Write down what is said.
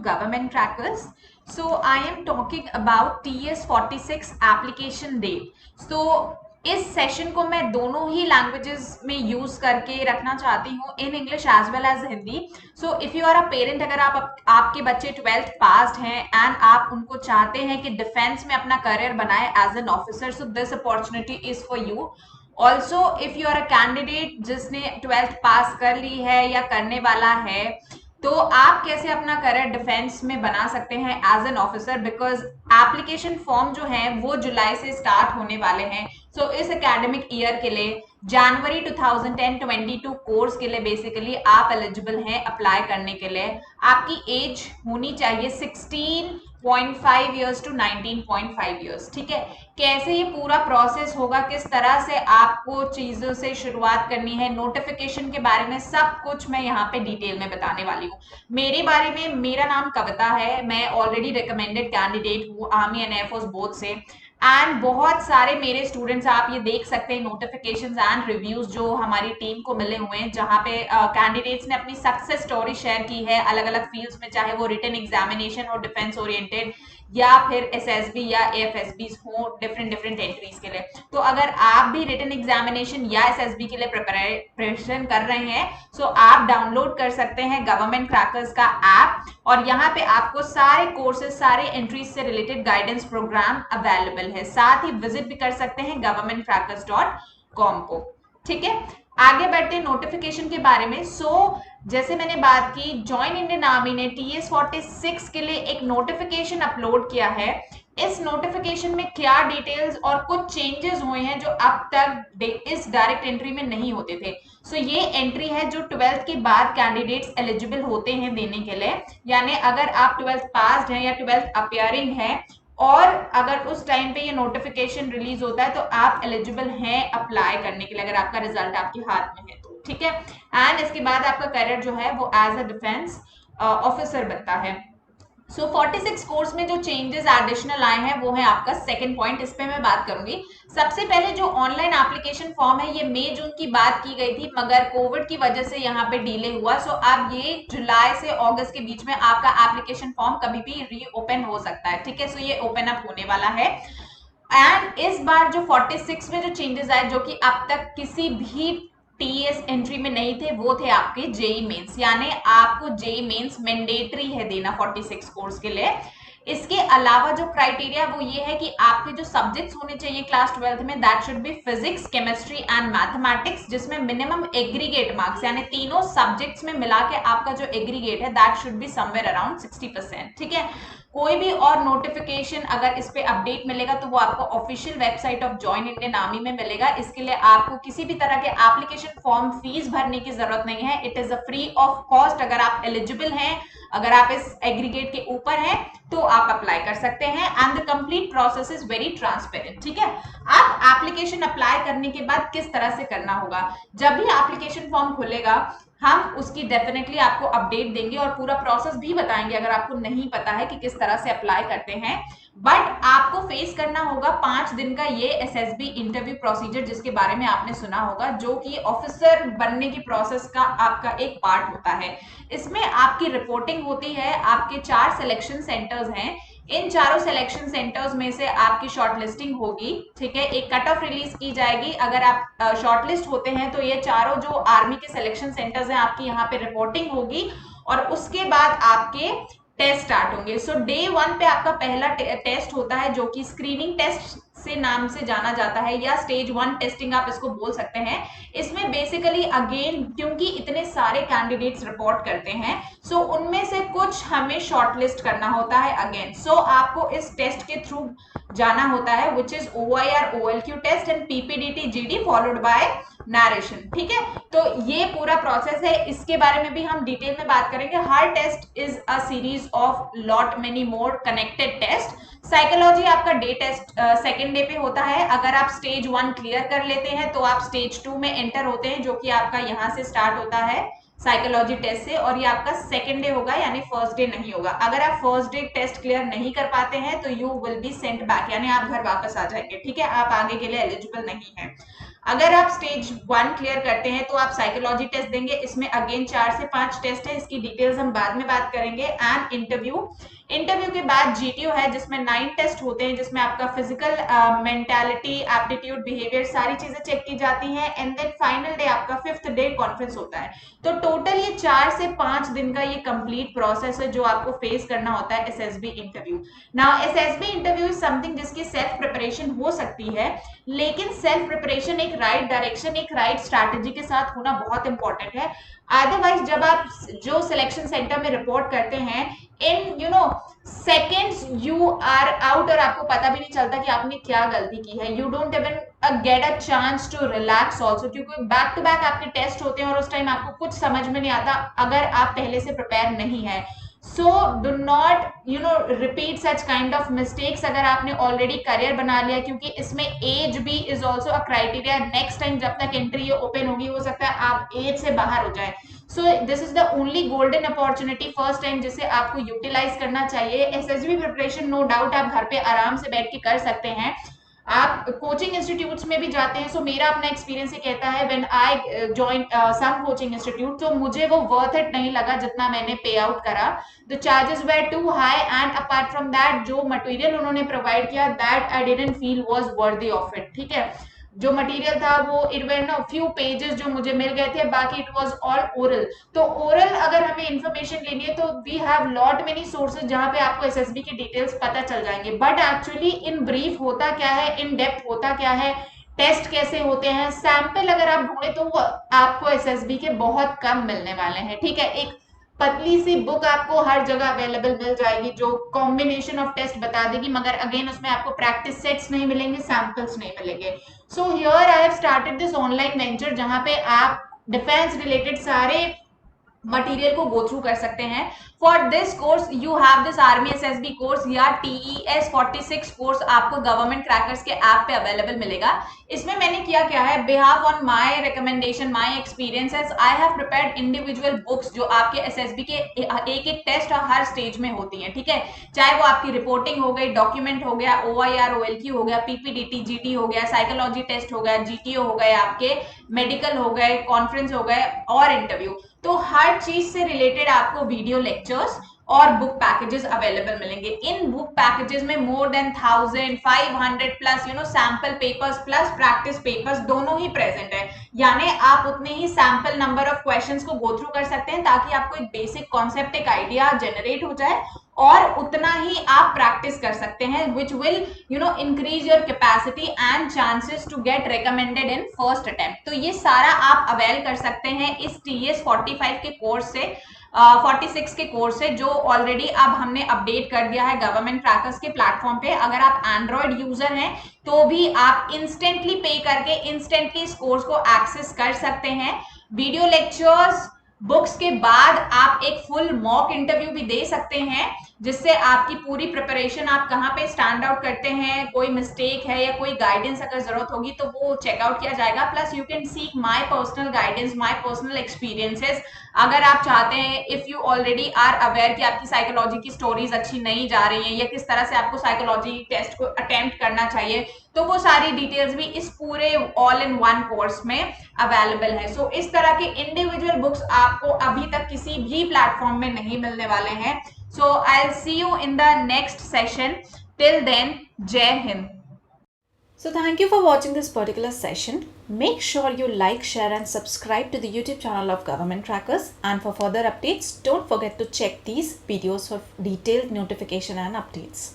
Government Crackers. So I am talking about TS46 application date. So इस session को मैं दोनों ही लैंग्वेजेस में यूज करके रखना चाहती हूँ, in English as well as Hindi. So if you are a parent, अगर आपके बच्चे 12th पास्ड हैं एंड आप उनको चाहते हैं कि डिफेंस में अपना करियर बनाए as an officer, so this opportunity is for you. Also if you are a candidate जिसने 12th पास कर ली है या करने वाला है, तो आप कैसे अपना करियर डिफेंस में बना सकते हैं as an officer, because application form जो है वो जुलाई से स्टार्ट होने वाले हैं. सो इस एकेडमिक ईयर के लिए जनवरी 2010-22 कोर्स के लिए बेसिकली आप एलिजिबल हैं अप्लाई करने के लिए. आपकी एज होनी चाहिए 16.5 ईयर्स टू 19.5 ईयर्स. ठीक है, कैसे ये पूरा प्रोसेस होगा, किस तरह से आपको चीजों से शुरुआत करनी है, नोटिफिकेशन के बारे में सब कुछ मैं यहाँ पे डिटेल में बताने वाली हूँ. मेरे बारे में, मेरा नाम कविता है, मैं ऑलरेडी रिकमेंडेड कैंडिडेट हूँ आर्मी एंड एयरफोर्स बोथ से. एंड बहुत सारे मेरे स्टूडेंट्स, आप ये देख सकते हैं नोटिफिकेशंस एंड रिव्यूज जो हमारी टीम को मिले हुए हैं, जहां पे कैंडिडेट्स ने अपनी सक्सेस स्टोरी शेयर की है अलग अलग फील्ड्स में, चाहे वो रिटन एग्जामिनेशन और डिफेंस ओरिएंटेड या फिर एसएसबी या एएफएसबी हो, डिफरेंट डिफरेंट एंट्रीज के लिए. तो अगर आप भी रिटन एग्जामिनेशन या एसएसबी के लिए प्रिपरेशन कर रहे हैं, सो आप डाउनलोड कर सकते हैं गवर्नमेंट क्रैकर्स का ऐप, और यहाँ पे आपको सारे कोर्सेज, सारे एंट्रीज से रिलेटेड गाइडेंस प्रोग्राम अवेलेबल है. साथ ही विजिट भी कर सकते हैं governmentcrackers.com को. ठीक है, आगे बढ़ते हैं नोटिफिकेशन के बारे में. सो जैसे मैंने बात की, ज्वाइन इंडियन आर्मी ने TS46 के लिए एक नोटिफिकेशन अपलोड किया है. इस नोटिफिकेशन में क्या डिटेल्स और कुछ चेंजेस हुए हैं जो अब तक इस डायरेक्ट एंट्री में नहीं होते थे. सो ये एंट्री है जो 12th के बाद कैंडिडेट्स एलिजिबल होते हैं देने के लिए. यानी अगर आप 12th पास्ड हैं या 12th अपियरिंग हैं और अगर उस टाइम पे ये नोटिफिकेशन रिलीज होता है, तो आप एलिजिबल हैं अप्लाई करने के लिए, अगर आपका रिजल्ट आपके हाथ में है तो. ठीक है, एंड इसके बाद आपका करियर जो है वो एज अ डिफेंस ऑफिसर बनता है. सो 46 कोर्स में जो चेंजेस एडिशनल आए हैं वो है आपका सेकंड पॉइंट, इस पे मैं बात करूंगी. सबसे पहले जो ऑनलाइन एप्लीकेशन फॉर्म है, ये मई जून की बात की गई थी, मगर कोविड की वजह से यहाँ पे डिले हुआ. सो अब ये जुलाई से अगस्त के बीच में आपका एप्लीकेशन फॉर्म कभी भी रीओपन हो सकता है. ठीक है, सो ये ओपन अप होने वाला है. एंड इस बार जो 46 में जो चेंजेस आए, जो कि अब तक किसी भी टीएस एंट्री में नहीं थे, वो थे आपके जेई मेंस. यानी आपको जेई मेंस मैंडेटरी है देना 46 कोर्स के लिए. इसके अलावा जो क्राइटेरिया वो ये है कि आपके जो सब्जेक्ट्स होने चाहिए क्लास 12th में, that should be physics, chemistry and mathematics, जिसमें मिनिमम एग्रीगेट मार्क्स, यानी तीनों सब्जेक्ट्स में मिला के आपका जो एग्रीगेट है that should be somewhere around 60%. ठीक है, कोई भी और नोटिफिकेशन अगर इस पे अपडेट मिलेगा तो वो आपको official website of join Indian army में मिलेगा. इसके लिए आपको किसी भी तरह के एप्लीकेशन फॉर्म फीस भरने की जरूरत नहीं है. It is a free of cost. अगर आप एलिजिबल हैं, अगर आप इस एग्रीगेट के ऊपर हैं, तो आप अप्लाई कर सकते हैं. And the complete process is very transparent. ठीक है, आप एप्लीकेशन अप्लाई करने के बाद किस तरह से करना होगा, जब भी एप्लीकेशन फॉर्म खुलेगा हम उसकी डेफिनेटली आपको अपडेट देंगे और पूरा प्रोसेस भी बताएंगे अगर आपको नहीं पता है कि किस तरह से अप्लाई करते हैं. बट आपको फेस करना होगा 5 दिन का ये एसएसबी इंटरव्यू प्रोसीजर, जिसके बारे में आपने सुना होगा, जो कि ऑफिसर बनने की प्रोसेस का आपका एक पार्ट होता है. इसमें आपकी रिपोर्टिंग होती है. आपके 4 सिलेक्शन सेंटर्स हैं. इन चारों सिलेक्शन सेंटर्स में से आपकी शॉर्टलिस्टिंग होगी. ठीक है, एक कट ऑफ रिलीज की जाएगी. अगर आप शॉर्टलिस्ट होते हैं तो ये चारों जो आर्मी के सिलेक्शन सेंटर्स हैं, आपकी यहाँ पे रिपोर्टिंग होगी और उसके बाद आपके टेस्ट स्टार्ट होंगे. सो डे 1 पे आपका पहला टेस्ट होता है, जो कि स्क्रीनिंग टेस्ट से नाम से जाना जाता है, या स्टेज 1 टेस्टिंग आप इसको बोल सकते हैं. इसमें बेसिकली अगेन, क्योंकि इतने सारे कैंडिडेट्स रिपोर्ट करते हैं, सो उनमें से कुछ हमें शॉर्टलिस्ट करना होता है अगेन. सो आपको इस टेस्ट के थ्रू जाना होता है, which is OIR OLQ test and PPDT GD followed by narration. ठीक है, तो ये पूरा प्रोसेस है. इसके बारे में भी हम डिटेल में बात करेंगे. हर test is a series of lot many more connected test. Psychology आपका डे टेस्ट सेकेंड डे पे होता है. अगर आप स्टेज 1 क्लियर कर लेते हैं तो आप स्टेज 2 में एंटर होते हैं, जो कि आपका यहाँ से स्टार्ट होता है साइकोलॉजी टेस्ट से, और ये आपका सेकेंड डे होगा, यानी फर्स्ट डे नहीं होगा. अगर आप फर्स्ट डे टेस्ट क्लियर नहीं कर पाते हैं तो you will be sent back, यानी आप घर वापस आ जाएंगे. ठीक है, आप आगे के लिए एलिजिबल नहीं है. अगर आप स्टेज 1 क्लियर करते हैं तो आप साइकोलॉजी टेस्ट देंगे, इसमें अगेन 4 से 5 टेस्ट है, इसकी डिटेल्स हम बाद में बात करेंगे, एंड इंटरव्यू के बाद जीटीओ है जिसमें 9 टेस्ट होते हैं, जिसमें आपका फिजिकल, मेंटालिटी, एप्टीट्यूड, बिहेवियर सारी चीजें चेक की जाती हैं, एंड देन फाइनल डे आपका 5th डे कॉन्फ्रेंस होता है। तो टोटल ये 4 से 5 दिन का ये कंप्लीट प्रोसेस है जो आपको फेस करना होता है SSB interview. Now SSB interview is something जिसकी सेल्फ प्रिपरेशन हो सकती है, लेकिन सेल्फ प्रिपरेशन एक राइट डायरेक्शन, एक राइट स्ट्रैटेजी के साथ होना बहुत इंपॉर्टेंट है। अदरवाइज जब आप जो सिलेक्शन सेंटर में रिपोर्ट करते हैं, in seconds you are out, और आपको पता भी नहीं चलता कि आपने क्या गलती की है। You don't even get a chance to relax also, क्योंकि बैक टू बैक आपके टेस्ट होते हैं और उस टाइम आपको कुछ समझ में नहीं आता अगर आप पहले से प्रिपेयर नहीं है। So do not repeat such kind of mistakes अगर आपने ऑलरेडी करियर बना लिया, क्योंकि इसमें एज भी is also a criteria. Next time जब तक एंट्री ओपन होगी, हो सकता है आप एज से बाहर हो जाए। So this is the only golden opportunity first time जिसे आपको यूटिलाइज करना चाहिए। एसएसबी प्रिपरेशन नो डाउट आप घर पे आराम से बैठ के कर सकते हैं, आप कोचिंग इंस्टीट्यूट्स में भी जाते हैं। सो मेरा अपना एक्सपीरियंस ये कहता है, when I join some coaching institute, तो मुझे वो वर्थ इट नहीं लगा जितना मैंने पे आउट करा। The charges were too high, and apart from that जो मटेरियल उन्होंने प्रोवाइड किया, that I didn't feel was worthy of it. ठीक है, जो मटेरियल था वो it were no few pages जो मुझे मिल गए थे, बाकी इट वाज ऑल ओरल। तो ओरल अगर हमें इंफॉर्मेशन लेनी है तो we have lot many sources जहां पे आपको एसएसबी की डिटेल्स पता चल जाएंगे, बट एक्चुअली इन ब्रीफ होता क्या है, इन डेप्थ होता क्या है, टेस्ट कैसे होते हैं, सैंपल अगर आप ढूंढे तो वो आपको एसएसबी के बहुत कम मिलने वाले हैं। ठीक है, एक पतली सी बुक आपको हर जगह अवेलेबल मिल जाएगी जो कॉम्बिनेशन ऑफ टेस्ट बता देगी, मगर अगेन उसमें आपको प्रैक्टिस सेट्स नहीं मिलेंगे, सैंपल्स नहीं मिलेंगे। So here I have started this online venture जहां पे आप डिफेंस रिलेटेड सारे मटेरियल को गो थ्रू कर सकते हैं। For this course you have this army SSB course या TES 46 कोर्स आपको गवर्नमेंट क्रैकर्स के ऐप पे अवेलेबल मिलेगा। इसमें मैंने किया क्या है, behalf on my recommendation, my experiences, I have prepared individual books जो आपके एसएसबी के एक एक टेस्ट हर स्टेज में होती है। ठीक है, चाहे वो आपकी रिपोर्टिंग हो गई, डॉक्यूमेंट हो गया, OIR OLQ हो गया, PPDT GT हो गया, साइकोलॉजी टेस्ट हो गया, GTO हो गए, आपके मेडिकल हो गए, कॉन्फ्रेंस हो गए और इंटरव्यू। तो हर चीज से रिलेटेड आपको वीडियो लेक्चर्स और बुक पैकेजेस अवेलेबल मिलेंगे। इन बुक पैकेजेस में more than 1500 plus sample papers plus practice papers दोनों ही प्रेजेंट है, यानी आप उतने ही सैंपल नंबर ऑफ क्वेश्चंस को गो थ्रू कर सकते हैं ताकि आपको एक बेसिक कॉन्सेप्ट, एक आइडिया जनरेट हो जाए और उतना ही आप प्रैक्टिस कर सकते हैं, which will increase your capacity and chances to get recommended in first attempt. तो ये सारा आप अवेल कर सकते हैं इस TS 45 के कोर्स से, 46 के कोर्स है जो ऑलरेडी अब हमने अपडेट कर दिया है गवर्नमेंट क्रैकर्स के प्लेटफॉर्म पे। अगर आप एंड्रॉइड यूजर हैं तो भी आप इंस्टेंटली पे करके इंस्टेंटली इस कोर्स को एक्सेस कर सकते हैं। वीडियो लेक्चर्स बुक्स के बाद आप एक फुल मॉक इंटरव्यू भी दे सकते हैं, जिससे आपकी पूरी प्रिपरेशन, आप कहाँ पे स्टैंड आउट करते हैं, कोई मिस्टेक है या कोई गाइडेंस अगर जरूरत होगी तो वो चेकआउट किया जाएगा। Plus you can seek my personal guidance, my personal experiences. अगर आप चाहते हैं, if you already are aware कि आपकी साइकोलॉजी की स्टोरीज अच्छी नहीं जा रही हैं या किस तरह से आपको साइकोलॉजी टेस्ट को अटेम्प्ट करना चाहिए, तो वो सारी डिटेल्स भी इस पूरे ऑल इन वन कोर्स में अवेलेबल है। सो इस तरह के इंडिविजुअल बुक्स आपको अभी तक किसी भी प्लेटफॉर्म में नहीं मिलने वाले हैं। So I will see you in the next session. Till then, जय हिंद। So thank you for watching this particular session. Make sure you like, share and subscribe to the YouTube channel of Government Crackers, and for further updates don't forget to check these videos for detailed notification and updates.